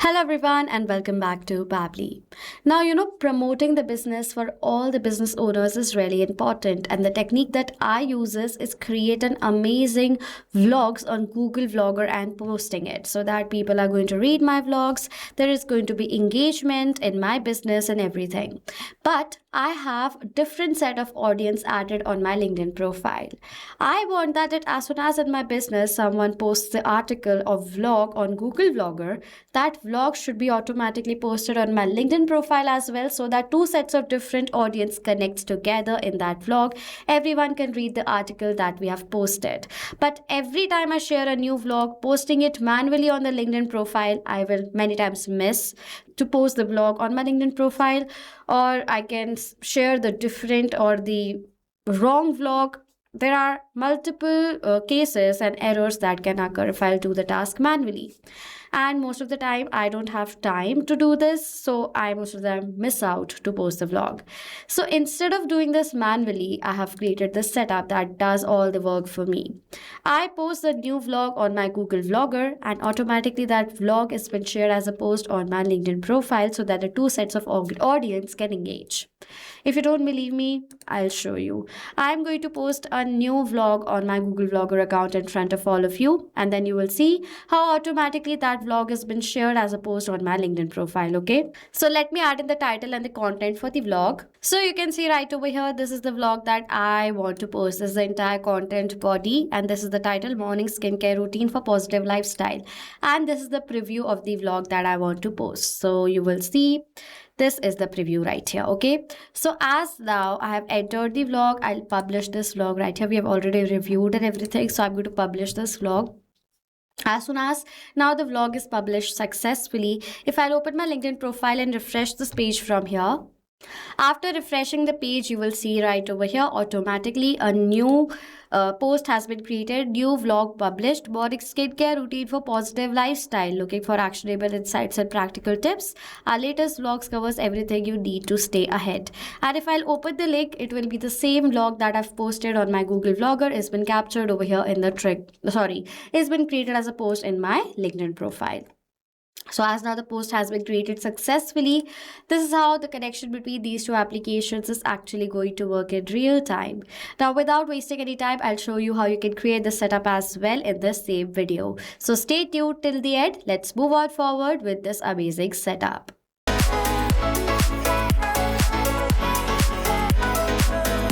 Hello everyone and welcome back to Pabbly. Now, promoting the business for all the business owners is really important, and the technique that I use is create an amazing vlogs on Google Vlogger and posting it so that people are going to read my vlogs. There is going to be engagement in my business and everything. But I have a different set of audience added on my LinkedIn profile. I want that as soon as in my business someone posts the article or vlog on Google Vlogger, that vlog should be automatically posted on my LinkedIn profile as well, so that two sets of different audience connects together in that vlog. Everyone can read the article that we have posted. But every time I share a new vlog, posting it manually on the LinkedIn profile, I will many times miss to post the vlog on my LinkedIn profile, or I can share the different or the wrong vlog. There are multiple cases and errors that can occur if I'll do the task manually. And most of the time, I don't have time to do this, so I most of the time miss out to post the vlog. So instead of doing this manually, I have created this setup that does all the work for me. I post the new vlog on my Google Vlogger, and automatically that vlog is been shared as a post on my LinkedIn profile so that the two sets of audience can engage. If you don't believe me, I'll show you. I'm going to post a new vlog on my Google Vlogger account in front of all of you, and then you will see how automatically that vlog has been shared as a post on my LinkedIn profile, okay? So let me add in the title and the content for the vlog. So you can see right over here, this is the vlog that I want to post. This is the entire content body, and this is the title, Morning Skincare Routine for Positive Lifestyle. And this is the preview of the vlog that I want to post. So you will see this is the preview right here, okay? So as now I have entered the vlog, I'll publish this vlog right here. We have already reviewed and everything, so I'm going to publish this vlog. As soon as now the vlog is published successfully, if I'll open my LinkedIn profile and refresh this page from here, after refreshing the page, you will see right over here automatically a new post has been created, new vlog published, Morning Skincare Routine for Positive Lifestyle, looking for actionable insights and practical tips. Our latest vlogs covers everything you need to stay ahead. And if I'll open the link, it will be the same vlog that I've posted on my Google Vlogger. It's been captured over here in the it's been created as a post in my LinkedIn profile. So as now the post has been created successfully, this is how the connection between these two applications is actually going to work in real time. Now, without wasting any time, I'll show you how you can create the setup as well in the same video. So stay tuned till the end. Let's move on forward with this amazing setup.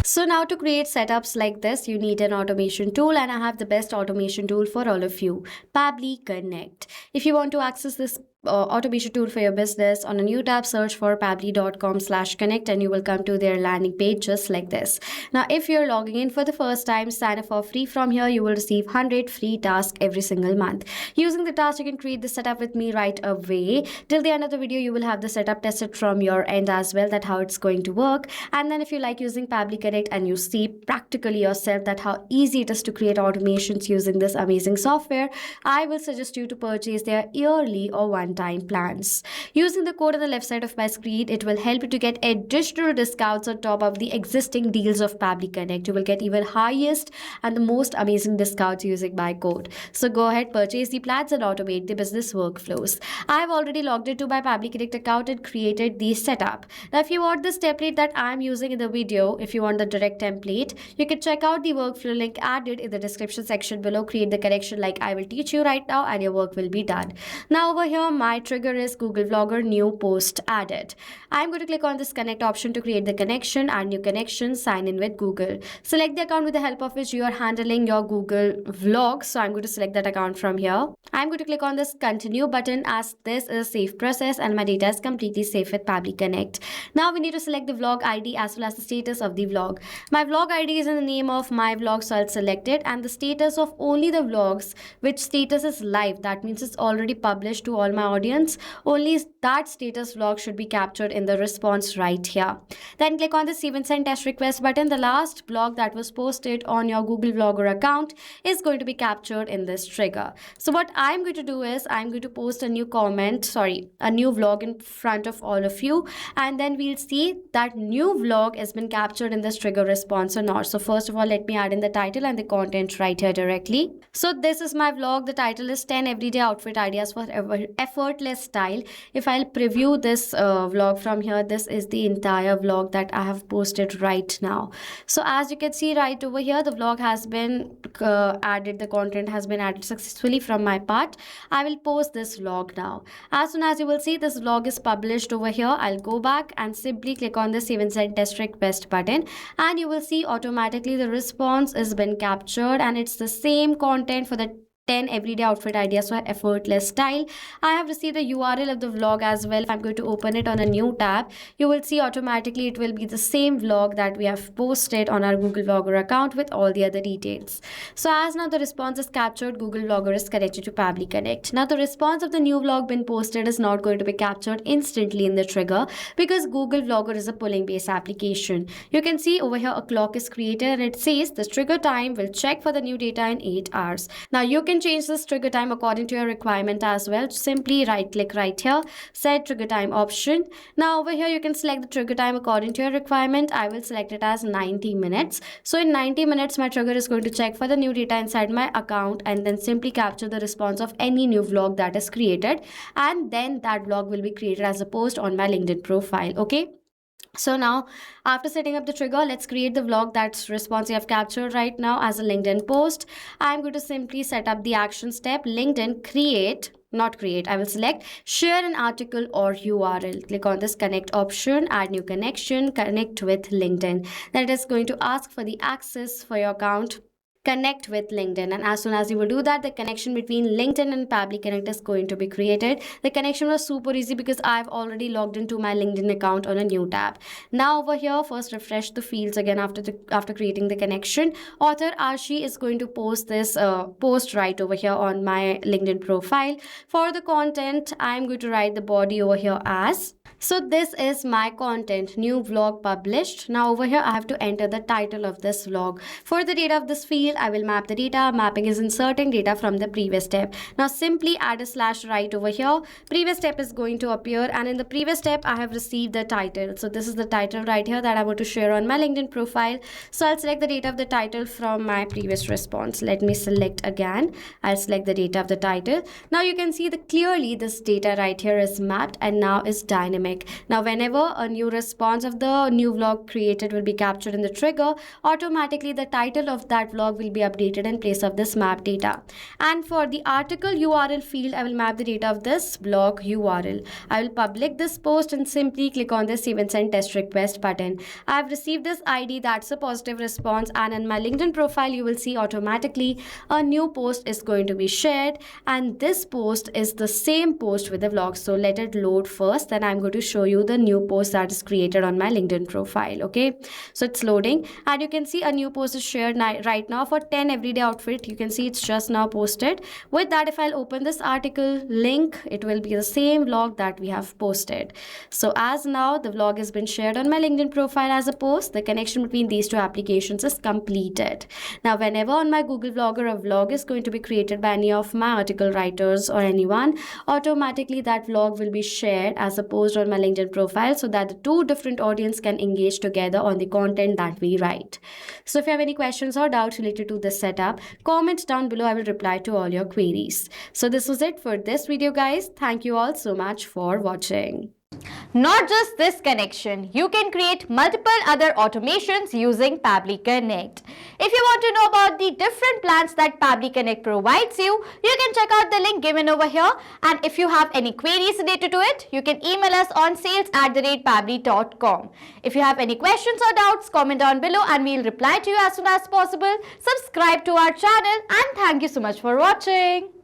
So now to create setups like this, you need an automation tool, and I have the best automation tool for all of you, Pabbly Connect. If you want to access this automation tool for your business, on a new tab, search for pabbly.com/connect and you will come to their landing page just like this. Now, if you're logging in for the first time, sign up for free from here. You will receive 100 free tasks every single month. Using the task, you can create the setup with me right away. Till the end of the video, you will have the setup tested from your end as well, that how it's going to work. And then if you like using Pabbly Connect and you see practically yourself that how easy it is to create automations using this amazing software, I will suggest you to purchase their yearly or one-time plans. Using the code on the left side of my screen, it will help you to get additional discounts on top of the existing deals of Pabbly Connect. You will get even highest and the most amazing discounts using my code. So go ahead, purchase the plans and automate the business workflows. I have already logged into my Pabbly Connect account and created the setup. Now, if you want this template that I'm using in the video, if you want the direct template, you can check out the workflow link added in the description section below. Create the connection like I will teach you right now, and your work will be done. Now over here, my trigger is Google Vlogger new post added. I'm going to click on this connect option to create the connection, add new connection, sign in with Google. Select the account with the help of which you are handling your Google vlog. So I'm going to select that account from here. I'm going to click on this continue button, as this is a safe process and my data is completely safe with Pabbly Connect. Now we need to select the vlog ID as well as the status of the vlog. My vlog ID is in the name of my vlog, so I'll select it, and the status of only the vlogs, which status is live. That means it's already published to all my audience. Only that status vlog should be captured in the response right here. Then click on the save and send test request button. The last blog that was posted on your Google Vlogger account is going to be captured in this trigger. So what I'm going to do is I'm going to post a new vlog in front of all of you, and then we'll see that new vlog has been captured in this trigger response or not. So first of all, let me add in the title and the content right here directly. So this is my vlog. The title is 10 everyday outfit ideas for effortless style. If I'll preview this vlog from here, this is the entire vlog that I have posted right now. So as you can see right over here, the vlog has been added, the content has been added successfully from my part. I will post this vlog now. As soon as you will see this vlog is published over here, I'll go back and simply click on the save and send test request button, and you will see automatically the response has been captured, and it's the same content for the 10 everyday outfit ideas for effortless style. I have received the URL of the vlog as well. If I'm going to open it on a new tab, you will see automatically it will be the same vlog that we have posted on our Google Vlogger account with all the other details. So as now the response is captured, Google Vlogger is connected to Pabbly Connect. Now the response of the new vlog been posted is not going to be captured instantly in the trigger because Google Vlogger is a polling based application. You can see over here a clock is created and it says the trigger time will check for the new data in 8 hours. Now you can change this trigger time according to your requirement as well. Simply right click right here, set trigger time option. Now over here you can select the trigger time according to your requirement. I will select it as 90 minutes. So in 90 minutes my trigger is going to check for the new data inside my account and then simply capture the response of any new vlog that is created, and then that vlog will be created as a post on my LinkedIn profile. Okay. So now after setting up the trigger, let's create the vlog that's response you have captured right now as a LinkedIn post. I'm going to simply set up the action step, LinkedIn create, I will select share an article or URL. Click on this connect option, add new connection, connect with LinkedIn. Then it is going to ask for the access for your account. Connect with LinkedIn, and as soon as you will do that, the connection between LinkedIn and Pabbly Connect is going to be created. The connection was super easy because I've already logged into my LinkedIn account on a new tab. Now over here, first refresh the fields again after creating the connection. Author Arshi is going to post this post right over here on my LinkedIn profile. For the content, I'm going to write the body over here as. So this is my content, new vlog published. Now over here I have to enter the title of this vlog. For the data of this field, I will map the data. Mapping is inserting data from the previous step. Now simply add a slash right over here. Previous step is going to appear, and in the previous step I have received the title. So this is the title right here that I want to share on my LinkedIn profile. So I'll select the data of the title from my previous response. Let me select again. I'll select the data of the title. Now you can see that clearly this data right here is mapped and now is dynamic. Now whenever a new response of the new vlog created will be captured in the trigger, automatically the title of that vlog will be updated in place of this map data. And for the article URL field, I will map the data of this blog URL. I will public this post and simply click on the save and send test request button. I have received this ID, that's a positive response, and in my LinkedIn profile you will see automatically a new post is going to be shared, and this post is the same post with the vlog. So let it load first, then I'm going to show you the new post that is created on my LinkedIn profile. Okay, so it's loading and you can see a new post is shared right now for 10 everyday outfit. You can see it's just now posted. With that, if I'll open this article link, it will be the same vlog that we have posted. So as now the vlog has been shared on my LinkedIn profile as a post, the connection between these two applications is completed. Now whenever on my Google Vlogger a vlog is going to be created by any of my article writers or anyone, automatically that vlog will be shared as a post on my LinkedIn profile so that the two different audience can engage together on the content that we write. So if you have any questions or doubts related to this setup, comment down below. I will reply to all your queries. So this was it for this video, guys. Thank you all so much for watching. Not just this connection, you can create multiple other automations using Pabbly Connect. If you want to know about the different plans that Pabbly Connect provides you, you can check out the link given over here. And if you have any queries related to it, you can email us on sales@pabbly.com. If you have any questions or doubts, comment down below and we'll reply to you as soon as possible. Subscribe to our channel and thank you so much for watching.